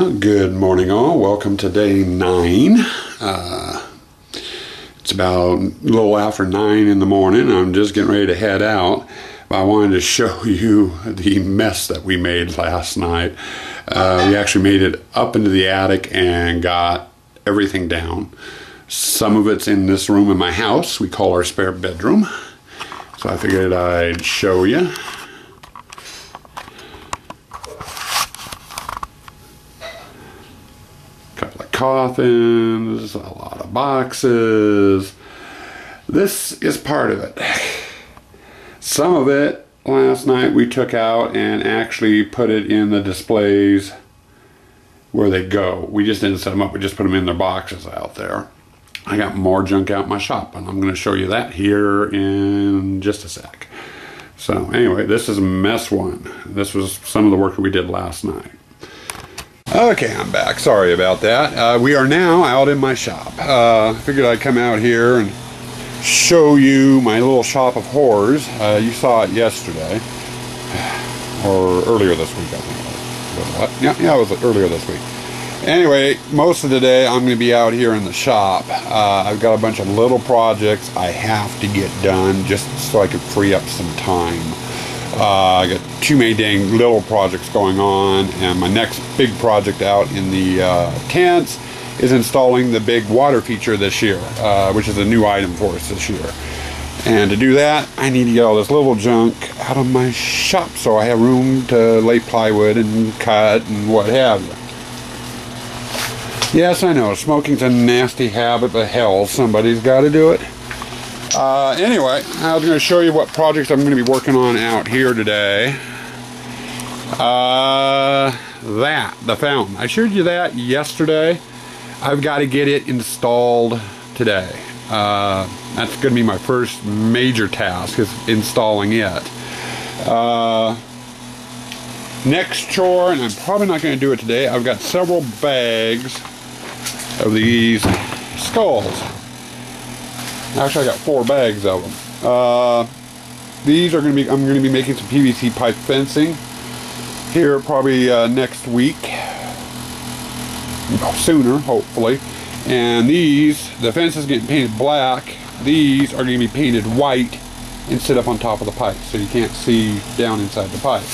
Well, good morning all. Welcome to day 9. It's about a little after 9 in the morning. I'm just getting ready to head out. But I wanted to show you the mess that we made last night. We actually made it up into the attic and got everything down. Some of it's in this room in my house we call our spare bedroom. So I figured I'd show you. Couple of coffins, a lot of boxes. This is part of it. Some of it last night we took out and actually put it in the displays where they go. We just didn't set them up, we just put them in their boxes out there. I got more junk out in my shop, and I'm going to show you that here in just a sec. So anyway, this is mess 1. This was some of the work that we did last night. Okay, I'm back. Sorry about that. We are now out in my shop. I figured I'd come out here and show you my little shop of horrors. You saw it yesterday, or earlier this week, I think. What? Yeah, it was earlier this week. Anyway, most of the day I'm going to be out here in the shop. I've got a bunch of little projects I have to get done just so I can free up some time. I got too many dang little projects going on, and my next big project out in the tents is installing the big water feature this year, which is a new item for us this year. And to do that, I need to get all this little junk out of my shop so I have room to lay plywood and cut and what have you. Yes, I know, smoking's a nasty habit, but hell, somebody's got to do it. Anyway, I was going to show you what projects I'm going to be working on out here today. The fountain. I showed you that yesterday. I've got to get it installed today. That's going to be my first major task, is installing it. Next chore, and I'm probably not going to do it today, I've got several bags of these skulls. Actually, I got 4 bags of them. These are going to be, I'm going to be making some PVC pipe fencing here probably next week. Sooner, hopefully. And these, the fence is getting painted black. These are going to be painted white and sit up on top of the pipe so you can't see down inside the pipe.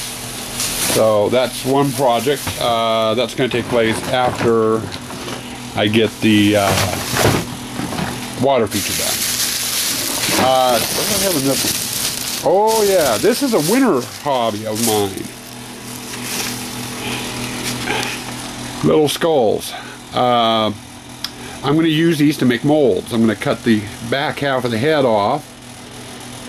So that's one project. That's going to take place after I get the water feature done. What do I have in this one? Oh yeah, this is a winter hobby of mine. Little skulls. I'm going to use these to make molds. I'm going to cut the back half of the head off,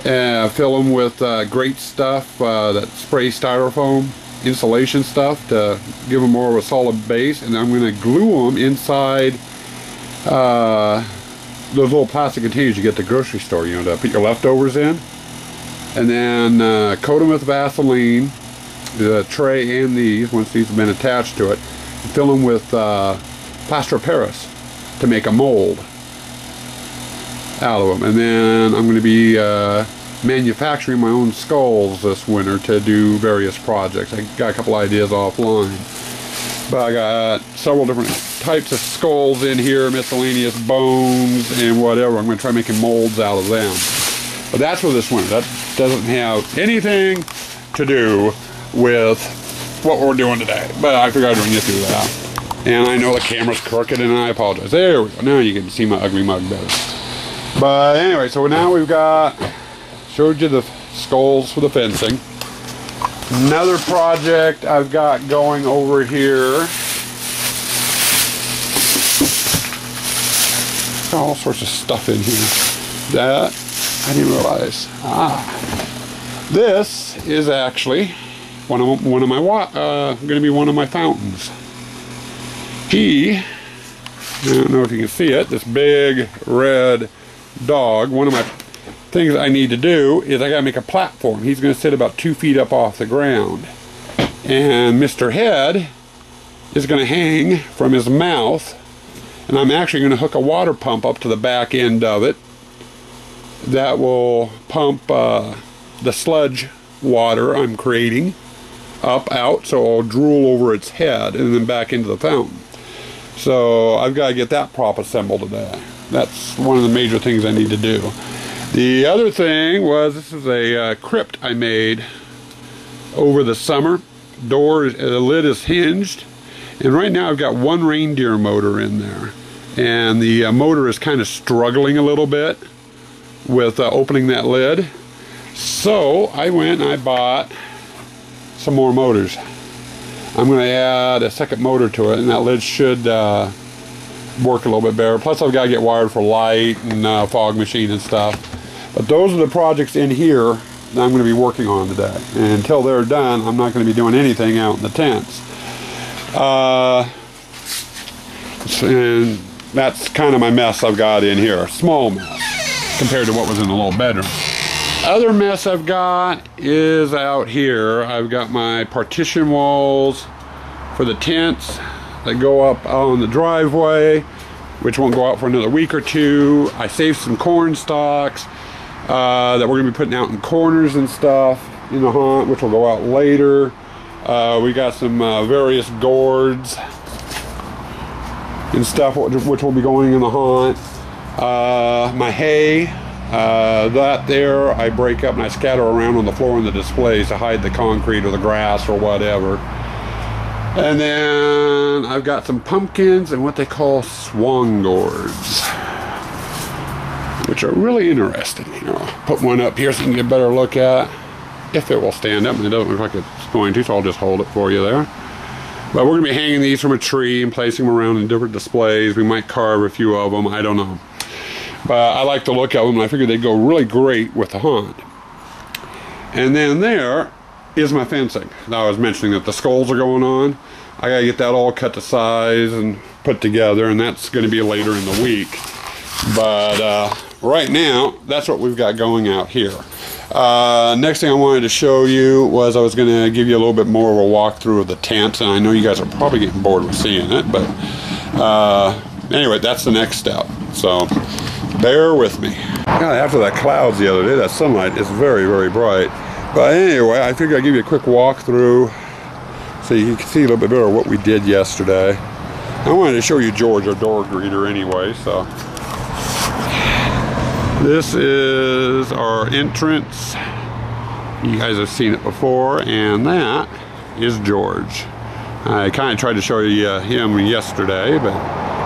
fill them with great stuff, that spray styrofoam insulation stuff to give them more of a solid base, and I'm going to glue them inside those little plastic containers you get at the grocery store, you know, to put your leftovers in, and then coat them with Vaseline, the tray and these, once these have been attached to it, and fill them with plaster of Paris to make a mold out of them. And then I'm going to be manufacturing my own skulls this winter to do various projects. I got a couple ideas offline, but I got several different types of skulls in here, miscellaneous bones and whatever. I'm going to try making molds out of them. But that's for this winter. That doesn't have anything to do with what we're doing today, but I figured I'd run you through that. And I know the camera's crooked and I apologize. There we go. Now you can see my ugly mug better. But anyway, so now we've got, showed you the skulls for the fencing. Another project I've got going over here. Got all sorts of stuff in here that I didn't realize. This is actually one of my going to be one of my fountains. I don't know if you can see it, this big red dog. One of my things I need to do is I got to make a platform. He's going to sit about 2 feet up off the ground, and Mr. Head is going to hang from his mouth, and I'm actually going to hook a water pump up to the back end of it that will pump the sludge water I'm creating up out, so it'll drool over its head and then back into the fountain. So I've got to get that prop assembled today. That's one of the major things I need to do. The other thing was, this is a crypt I made over the summer. The lid is hinged, and right now I've got one reindeer motor in there, and the motor is kind of struggling a little bit with opening that lid. So I went and I bought some more motors. I'm going to add a second motor to it, and that lid should work a little bit better. Plus I've got to get wired for light and fog machine and stuff. But those are the projects in here that I'm going to be working on today. And until they're done, I'm not going to be doing anything out in the tents. And that's kind of my mess I've got in here. A small mess compared to what was in the little bedroom. Other mess I've got is out here. I've got my partition walls for the tents that go up on the driveway, which won't go out for another week or two. I saved some corn stalks that we're going to be putting out in corners and stuff in the haunt, which will go out later. We got some various gourds and stuff which will be going in the haunt. My hay, that there I break up and I scatter around on the floor in the displays to hide the concrete or the grass or whatever. And then I've got some pumpkins and what they call swan gourds, which are really interesting. Here, I'll put one up here so you can get a better look at if it will stand up, and it doesn't look like it's going to, so I'll just hold it for you there. But we're going to be hanging these from a tree and placing them around in different displays. We might carve a few of them, I don't know. But I like the look of them, and I figured they'd go really great with the haunt. And then there is my fencing. Now I was mentioning that the skulls are going on. I got to get that all cut to size and put together, and that's going to be later in the week. But right now, that's what we've got going out here. Next thing I wanted to show you was I was going to give you a little bit more of a walkthrough of the tent, and I know you guys are probably getting bored with seeing it, but anyway, that's the next step, so bear with me. After that clouds the other day, that sunlight is very, very bright. But anyway, I figured I'd give you a quick walkthrough so you can see a little bit better what we did yesterday. I wanted to show you George, our door greeter, anyway, so. This is our entrance. You guys have seen it before, and that is George. I kind of tried to show you him yesterday, but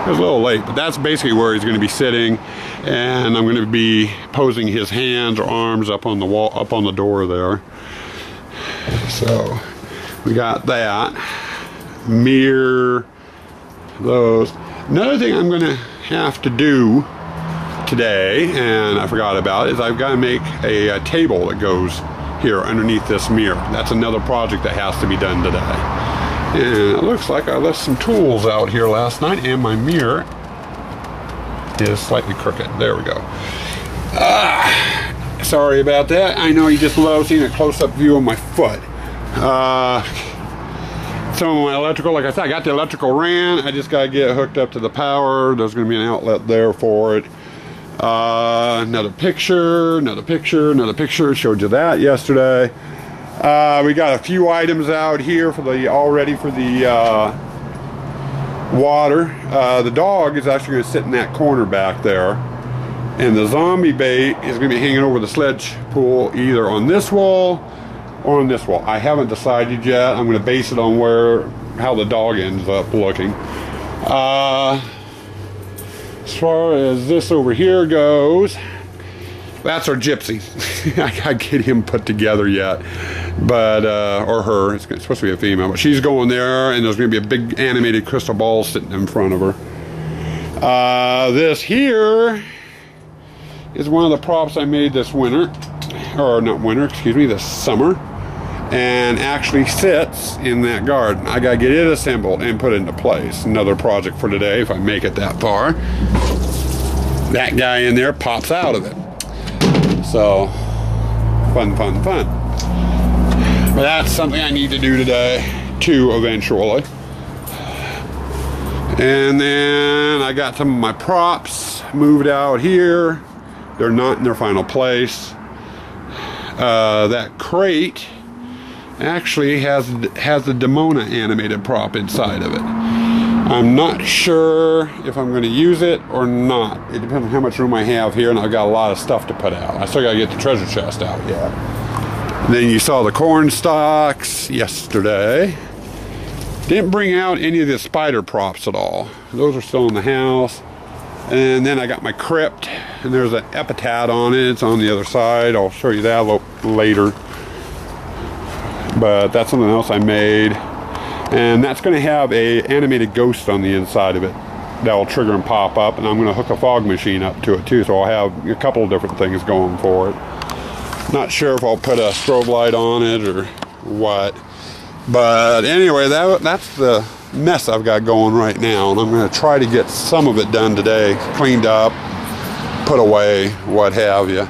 it was a little late. But that's basically where he's going to be sitting, and I'm going to be posing his hands or arms up on the wall, up on the door there. So we got that. Mirror those. Another thing I'm going to have to do today, and I forgot about, is I've got to make a table that goes here underneath this mirror. That's another project that has to be done today. And it looks like I left some tools out here last night, and my mirror is slightly crooked. There we go. Sorry about that. I know you just love seeing a close-up view of my foot. Some of my electrical, like I said, I got the electrical ran. I just got to get it hooked up to the power. There's going to be an outlet there for it. Another picture, another picture, another picture. Showed you that yesterday. We got a few items out here for the already for the water. The dog is actually going to sit in that corner back there, and the zombie bait is going to be hanging over the sledge pool, either on this wall or on this wall. I haven't decided yet. I'm going to base it on how the dog ends up looking. As far as this over here goes, that's our gypsy. I gotta get him put together yet, but or her. It's supposed to be a female, but she's going there, and there's gonna be a big animated crystal ball sitting in front of her. This here is one of the props I made this winter, or not winter, excuse me, this summer, and actually sits in that garden. I gotta get it assembled and put into place. Another project for today if I make it that far. That guy in there pops out of it. So, fun, fun, fun. But that's something I need to do today, too, eventually. And then I got some of my props moved out here. They're not in their final place. That crate actually has the Demona animated prop inside of it. I'm not sure if I'm going to use it or not. It depends on how much room I have here, and I've got a lot of stuff to put out. I still got to get the treasure chest out yet. Then you saw the corn stalks yesterday. Didn't bring out any of the spider props at all. Those are still in the house. And then I got my crypt, and there's an epitaph on it. It's on the other side. I'll show you that a little later. But that's something else I made. And that's going to have a animated ghost on the inside of it that will trigger and pop up, and I'm going to hook a fog machine up to it too, so I'll have a couple of different things going for it. Not sure if I'll put a strobe light on it or what, but anyway, that's the mess I've got going right now, and I'm going to try to get some of it done today, cleaned up, put away, what have you,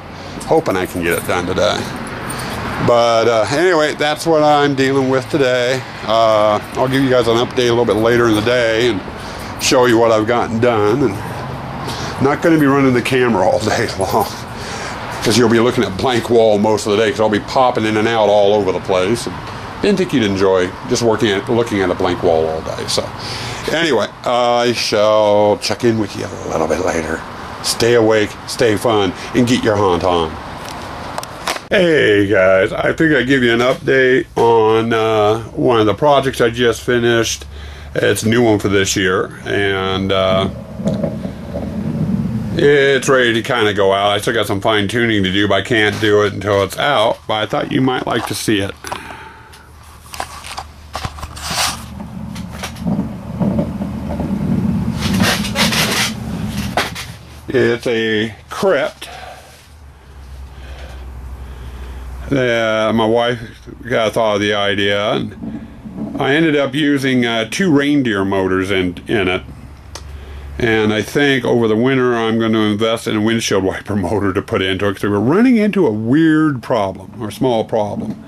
hoping I can get it done today. But anyway, that's what I'm dealing with today. I'll give you guys an update a little bit later in the day and show you what I've gotten done. And I'm not going to be running the camera all day long, because you'll be looking at blank wall most of the day, because I'll be popping in and out all over the place. And didn't think you'd enjoy just looking at a blank wall all day. So anyway, I shall check in with you a little bit later. Stay awake, stay fun, and get your haunt on. Hey guys, I figured I'd give you an update on one of the projects I just finished. It's a new one for this year, and it's ready to kind of go out. I still got some fine tuning to do, but I can't do it until it's out. But I thought you might like to see it. It's a crypt. My wife thought of the idea, and I ended up using 2 reindeer motors in it. And I think over the winter I'm going to invest in a windshield wiper motor to put into it, because we're running into a weird problem, or small problem.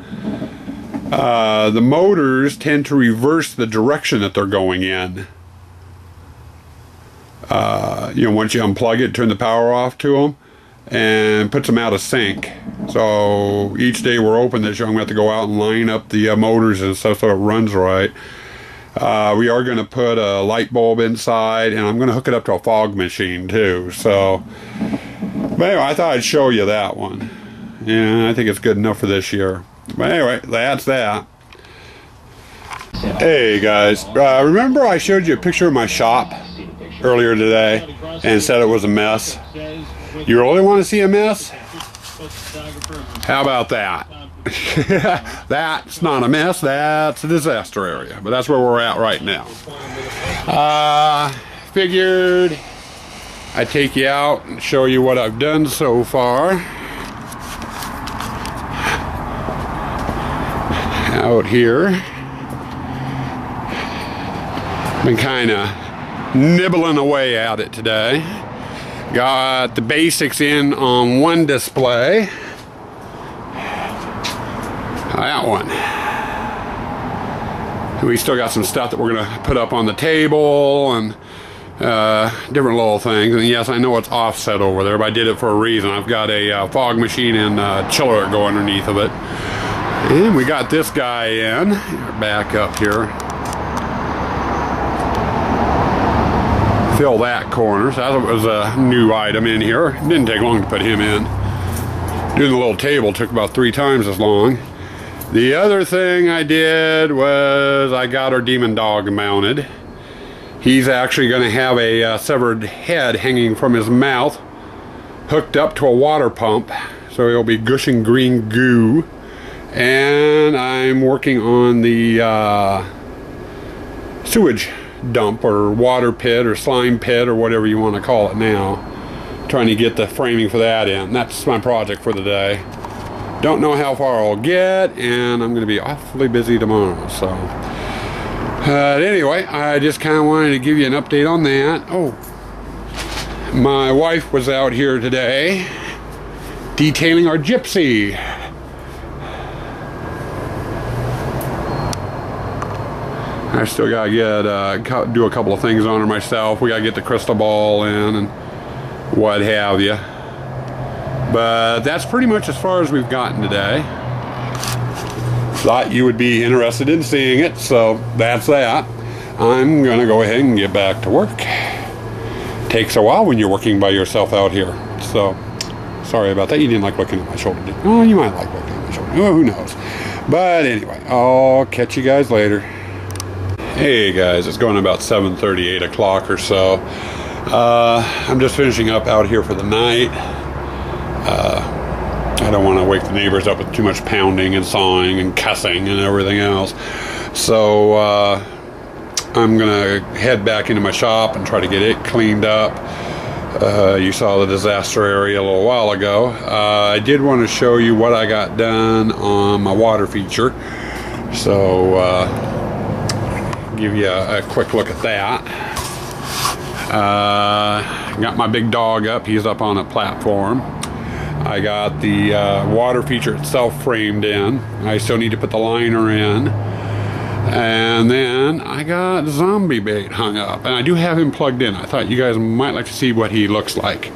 The motors tend to reverse the direction that they're going in. You know, once you unplug it, turn the power off to them, and puts them out of sync. So each day we're open this year, I'm going to have to go out and line up the motors and stuff so it runs right. We are going to put a light bulb inside, and I'm going to hook it up to a fog machine too. So, but anyway, I thought I'd show you that one. Yeah, I think it's good enough for this year. But anyway, that's that. Hey guys, remember I showed you a picture of my shop earlier today and said it was a mess? You really want to see a mess? How about that? That's not a mess, that's a disaster area. But that's where we're at right now. Figured I'd take you out and show you what I've done so far. Out here. Been kind of nibbling away at it today. Got the basics in on one display. That one. We still got some stuff that we're going to put up on the table and different little things. And yes, I know it's offset over there, but I did it for a reason. I've got a fog machine and chiller that go underneath of it. And we got this guy in. Back up here. Fill that corner. So that was a new item in here. It didn't take long to put him in. Doing the little table took about 3 times as long. The other thing I did was I got our demon dog mounted. He's actually going to have a severed head hanging from his mouth, hooked up to a water pump, so he'll be gushing green goo. And I'm working on the sewage dump or water pit or slime pit or whatever you want to call it now. Trying to get the framing for that in. That's my project for the day. Don't know how far I'll get, and I'm going to be awfully busy tomorrow. So anyway, I just kind of wanted to give you an update on that. Oh, my wife was out here today detailing our gypsy. I still got to get do a couple of things on her myself. We got to get the crystal ball in and what have you. But that's pretty much as far as we've gotten today. thought you would be interested in seeing it, so that's that. I'm gonna go ahead and get back to work. Takes a while when you're working by yourself out here, so sorry about that. You didn't like looking at my shoulder, did you? Oh, you might like looking at my shoulder. Oh, who knows? But anyway, I'll catch you guys later. Hey guys, it's going about 7:30, 8 o'clock or so. I'm just finishing up out here for the night. I don't want to wake the neighbors up with too much pounding and sawing and cussing and everything else. So I'm gonna head back into my shop and try to get it cleaned up. You saw the disaster area a little while ago. I did want to show you what I got done on my water feature. So give you a quick look at that. Got my big dog up. He's up on a platform. I got the water feature itself framed in. I still need to put the liner in. And then I got zombie bait hung up. And I do have him plugged in. I thought you guys might like to see what he looks like.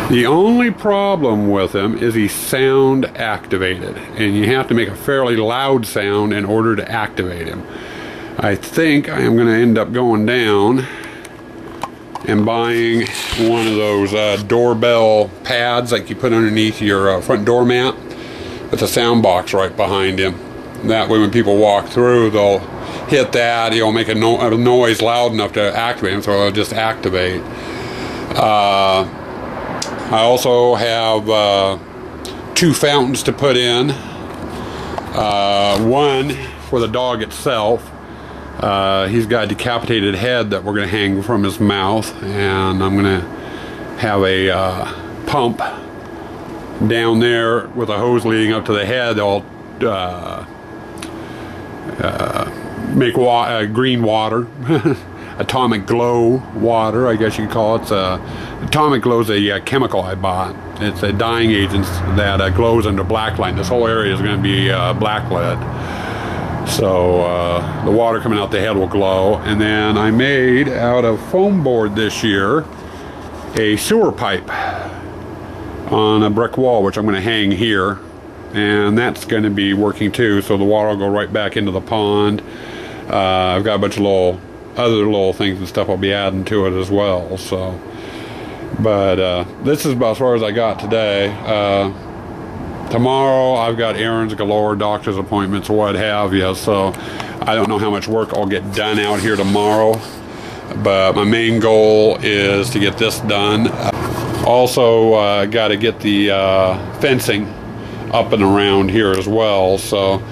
The only problem with him is he's sound activated, and you have to make a fairly loud sound in order to activate him. I think I am going to end up going down and buying one of those doorbell pads like you put underneath your front door mat with a sound box right behind him. That way when people walk through, they'll hit that, he'll make a noise loud enough to activate him, so it'll just activate. I also have 2 fountains to put in. One for the dog itself. He's got a decapitated head that we're going to hang from his mouth, and I'm going to have a pump down there with a hose leading up to the head. They'll make green water. Atomic glow water, I guess you could call it. Atomic glow is a chemical I bought. It's a dyeing agent that glows under blacklight. This whole area is going to be blacklit. So the water coming out the head will glow. And then I made out of foam board this year a sewer pipe on a brick wall, which I'm going to hang here. And that's going to be working too, so the water will go right back into the pond. I've got a bunch of other little things and stuff I'll be adding to it as well. So, but this is about as far as I got today. Tomorrow I've got errands galore, doctor's appointments, what have you. So I don't know how much work I'll get done out here tomorrow. But my main goal is to get this done. Also, got to get the fencing up and around here as well. So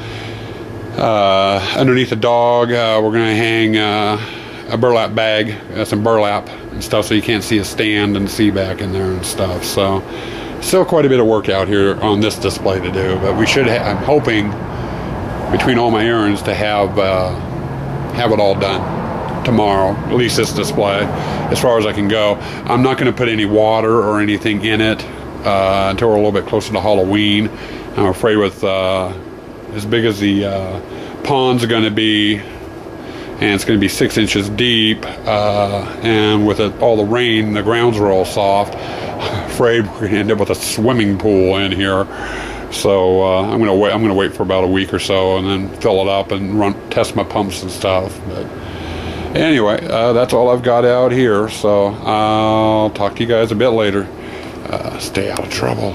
underneath the dog, we're going to hang a burlap bag, some burlap and stuff, so you can't see a stand and see back in there and stuff. So still quite a bit of work out here on this display to do, but we should I'm hoping between all my errands to have it all done tomorrow, at least this display, as far as I can go. I'm not going to put any water or anything in it until we're a little bit closer to Halloween. I'm afraid with as big as the ponds are going to be, and it's going to be 6 inches deep, and with all the rain, the grounds are all soft. I'm afraid we're going to end up with a swimming pool in here. So I'm going to wait for about a week or so, and then fill it up and test my pumps and stuff. But anyway, that's all I've got out here. So I'll talk to you guys a bit later. Stay out of trouble.